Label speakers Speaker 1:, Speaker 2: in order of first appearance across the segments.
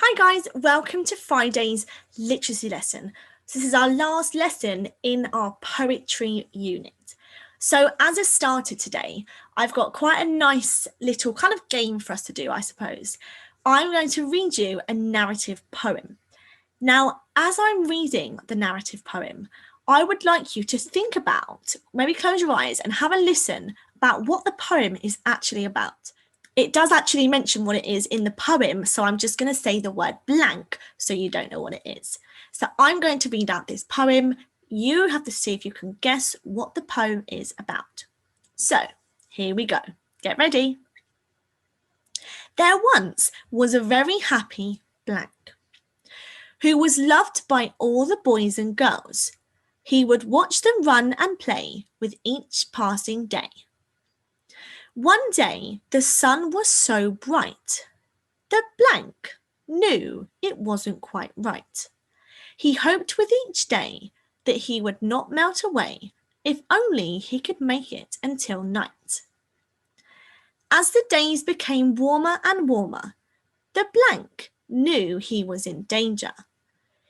Speaker 1: Hi guys, welcome to Friday's literacy lesson. So this is our last lesson in our poetry unit. So as a starter today, I've got quite a nice little kind of game for us to do, I suppose. I'm going to read you a narrative poem. Now, as I'm reading the narrative poem, I would like you to think about, maybe close your eyes and have a listen about what the poem is actually about. It does actually mention what it is in the poem, so I'm just going to say the word blank so you don't know what it is. So I'm going to read out this poem. You have to see if you can guess what the poem is about. So here we go. Get ready. There once was a very happy blank who was loved by all the boys and girls. He would watch them run and play with each passing day. One day the sun was so bright, the blank knew it wasn't quite right. He hoped with each day that he would not melt away if only he could make it until night. As the days became warmer and warmer, the blank knew he was in danger.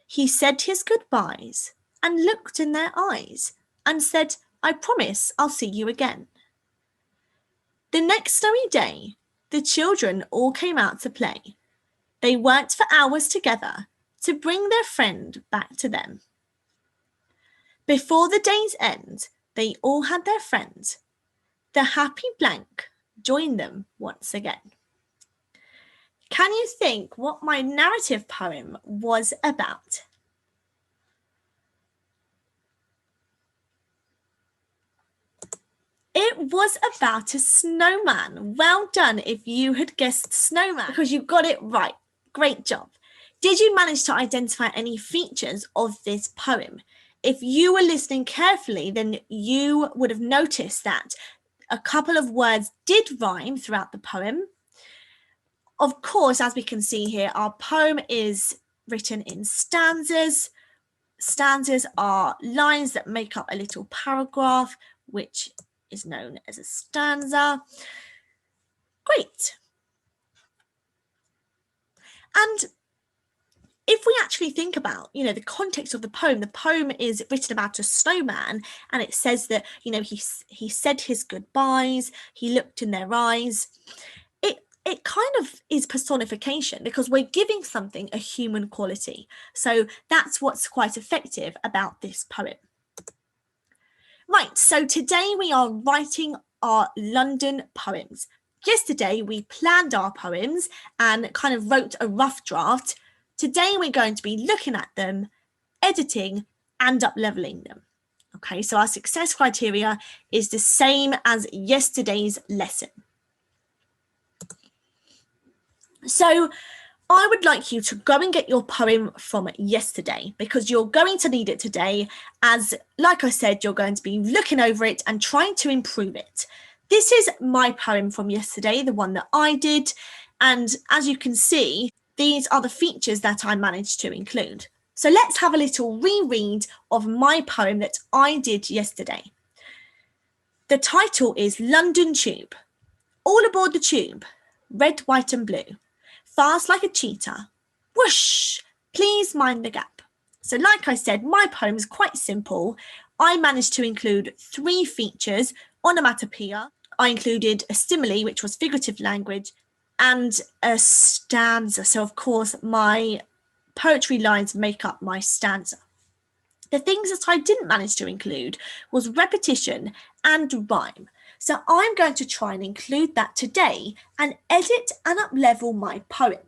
Speaker 1: He said his goodbyes and looked in their eyes and said, "I promise I'll see you again." The next snowy day, the children all came out to play. They worked for hours together to bring their friend back to them. Before the day's end, they all had their friend. The happy blank joined them once again. Can you think what my narrative poem was about? It was about a snowman. Well done if you had guessed snowman, because you got it right. Great job. Did you manage to identify any features of this poem? If you were listening carefully, then you would have noticed that a couple of words did rhyme throughout the poem. Of course, as we can see here, our poem is written in stanzas. Stanzas are lines that make up a little paragraph, which is known as a stanza. Great. And if we actually think about, the context of the poem is written about a snowman, and it says that, he said his goodbyes, he looked in their eyes. It kind of is personification because we're giving something a human quality. So that's what's quite effective about this poem. Right, so today we are writing our London poems. Yesterday we planned our poems and kind of wrote a rough draft. Today we're going to be looking at them, editing and up-leveling them. Okay, so our success criteria is the same as yesterday's lesson. So I would like you to go and get your poem from yesterday because you're going to need it today as, like I said, you're going to be looking over it and trying to improve it. This is my poem from yesterday, the one that I did. And as you can see, these are the features that I managed to include. So let's have a little reread of my poem that I did yesterday. The title is London Tube. All aboard the tube, red, white and blue. Fast like a cheetah, whoosh, please mind the gap. So like I said, my poem is quite simple. I managed to include 3 features, onomatopoeia. I included a simile, which was figurative language, and a stanza. So of course, my poetry lines make up my stanza. The things that I didn't manage to include was repetition and rhyme. So I'm going to try and include that today and edit and up-level my poem.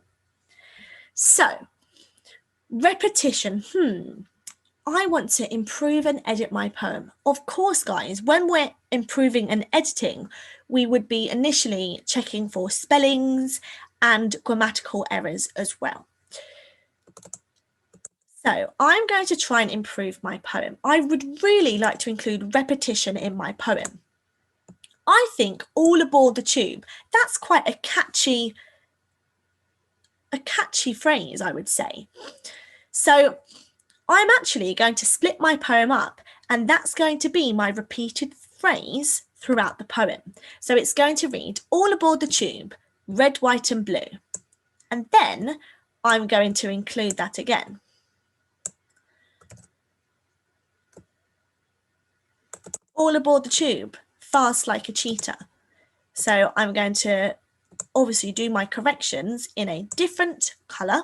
Speaker 1: So, repetition, I want to improve and edit my poem. Of course, guys, when we're improving and editing, we would be initially checking for spellings and grammatical errors as well. So I'm going to try and improve my poem. I would really like to include repetition in my poem. I think all aboard the tube, that's quite a catchy phrase, I would say. So I'm actually going to split my poem up, and that's going to be my repeated phrase throughout the poem. So it's going to read, all aboard the tube, red, white and blue. And then I'm going to include that again. All aboard the tube, fast like a cheetah. So I'm going to obviously do my corrections in a different colour.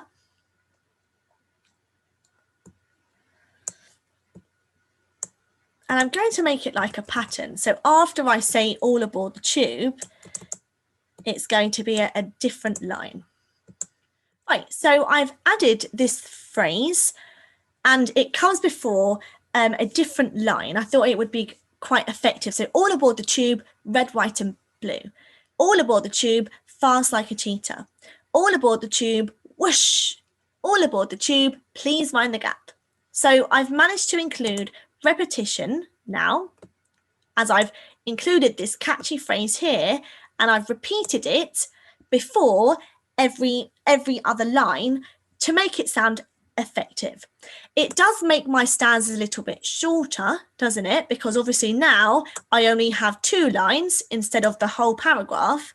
Speaker 1: And I'm going to make it like a pattern. So after I say all aboard the tube, it's going to be a different line. Right, so I've added this phrase and it comes before a different line. I thought it would be quite effective. So all aboard the tube, red, white and blue. All aboard the tube, fast like a cheetah. All aboard the tube, whoosh. All aboard the tube, please mind the gap. So I've managed to include repetition now, as I've included this catchy phrase here, and I've repeated it before every other line to make it sound effective. It does make my stanzas a little bit shorter, doesn't it? Because obviously now I only have 2 lines instead of the whole paragraph.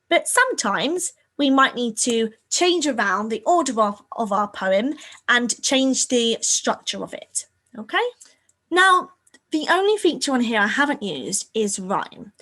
Speaker 1: But sometimes we might need to change around the order of our poem and change the structure of it. Okay? Now, the only feature on here I haven't used is rhyme.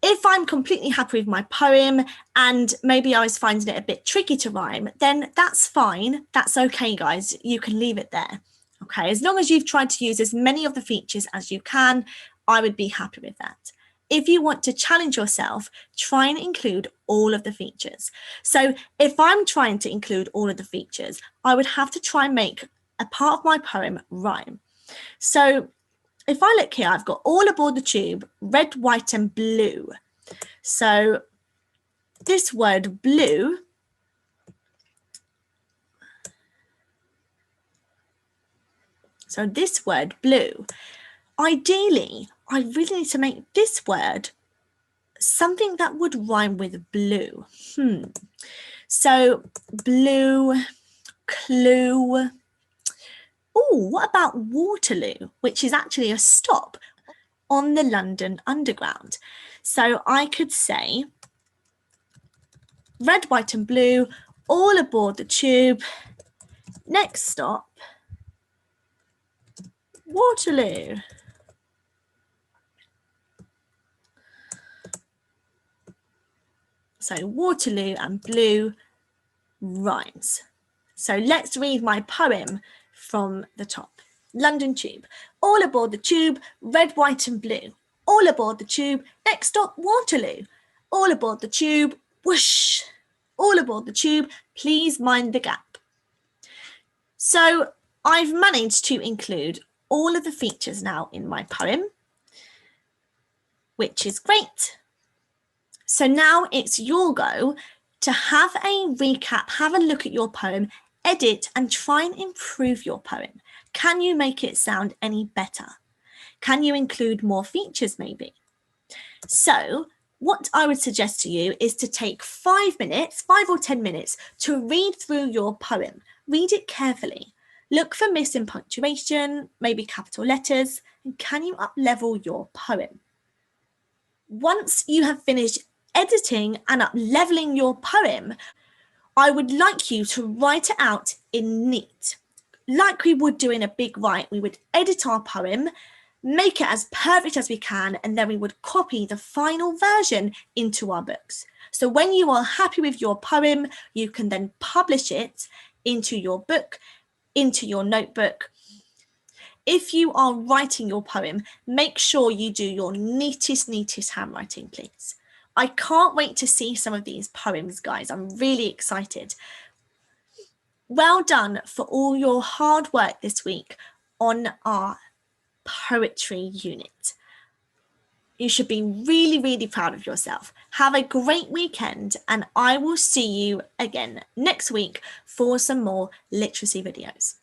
Speaker 1: If I'm completely happy with my poem and maybe I was finding it a bit tricky to rhyme, then that's fine. That's okay, guys. You can leave it there. Okay, as long as you've tried to use as many of the features as you can, I would be happy with that. If you want to challenge yourself, try and include all of the features. So if I'm trying to include all of the features, I would have to try and make a part of my poem rhyme. So if I look here, I've got all aboard the tube, red, white and blue. So this word blue, ideally, I really need to make this word something that would rhyme with blue. So blue, clue. Oh, what about Waterloo, which is actually a stop on the London Underground? So I could say red, white and blue, all aboard the tube. Next stop, Waterloo. So Waterloo and blue rhymes. So let's read my poem from the top. London Tube. All aboard the tube, red, white and blue. All aboard the tube, next stop Waterloo. All aboard the tube, whoosh. All aboard the tube, please mind the gap. So I've managed to include all of the features now in my poem, which is great. So now it's your go to have a recap, have a look at your poem, edit and try and improve your poem. Can you make it sound any better? Can you include more features maybe? So what I would suggest to you is to take 5 minutes, 5 or 10 minutes to read through your poem. Read it carefully. Look for missing punctuation, maybe capital letters, and can you up-level your poem? Once you have finished editing and up-leveling your poem, I would like you to write it out in neat. Like we would do in a big write, we would edit our poem, make it as perfect as we can, and then we would copy the final version into our books. So when you are happy with your poem, you can then publish it into your book, into your notebook. If you are writing your poem, make sure you do your neatest handwriting, please. I can't wait to see some of these poems, guys. I'm really excited. Well done for all your hard work this week on our poetry unit. You should be really proud of yourself. Have a great weekend, and I will see you again next week for some more literacy videos.